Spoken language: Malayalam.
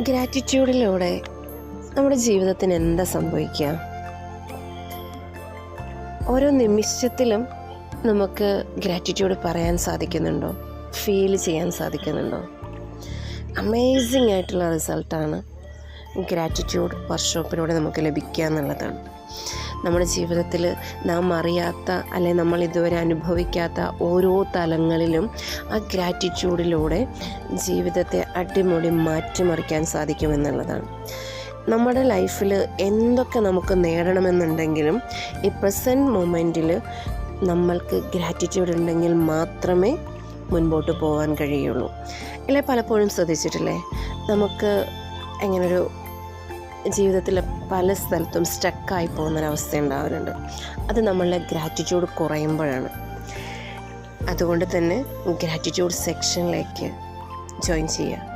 ഗ്രാറ്റിറ്റ്യൂഡിലൂടെ നമ്മുടെ ജീവിതത്തിന് എന്താ സംഭവിക്കുക? ഓരോ നിമിഷത്തിലും നമുക്ക് ഗ്രാറ്റിറ്റ്യൂഡ് പറയാൻ സാധിക്കുന്നുണ്ടോ? ഫീൽ ചെയ്യാൻ സാധിക്കുന്നുണ്ടോ? അമേസിങ് ആയിട്ടുള്ള റിസൾട്ടാണ് ഗ്രാറ്റിറ്റ്യൂഡ് വർക്ക്ഷോപ്പിലൂടെ നമുക്ക് ലഭിക്കുക എന്നുള്ളതാണ്. നമ്മുടെ ജീവിതത്തിൽ നാം അറിയാത്ത അല്ലെങ്കിൽ നമ്മൾ ഇതുവരെ അനുഭവിക്കാത്ത ഓരോ തലങ്ങളിലും ആ ഗ്രാറ്റിറ്റ്യൂഡിലൂടെ ജീവിതത്തെ അടിമുടി മാറ്റിമറിക്കാൻ സാധിക്കുമെന്നുള്ളതാണ്. നമ്മുടെ ലൈഫിൽ എന്തൊക്കെ നമുക്ക് നേടണമെന്നുണ്ടെങ്കിലും ഈ പ്രസൻറ്റ് മൊമെൻറ്റിൽ നമ്മൾക്ക് ഗ്രാറ്റിറ്റ്യൂഡ് ഉണ്ടെങ്കിൽ മാത്രമേ മുൻപോട്ട് പോകാൻ കഴിയുള്ളൂ. അല്ലെ, പലപ്പോഴും ശ്രദ്ധിച്ചിട്ടില്ലേ, നമുക്ക് എങ്ങനൊരു ജീവിതത്തിൽ പല സ്ഥലത്തും സ്റ്റക്കായി പോകുന്നൊരവസ്ഥ ഉണ്ടാവാറുണ്ട്. അത് നമ്മളുടെ ഗ്രാറ്റിറ്റ്യൂഡ് കുറയുമ്പോഴാണ്. അതുകൊണ്ട് തന്നെ ഗ്രാറ്റിറ്റ്യൂഡ് സെക്ഷനിലേക്ക് ജോയിൻ ചെയ്യുക.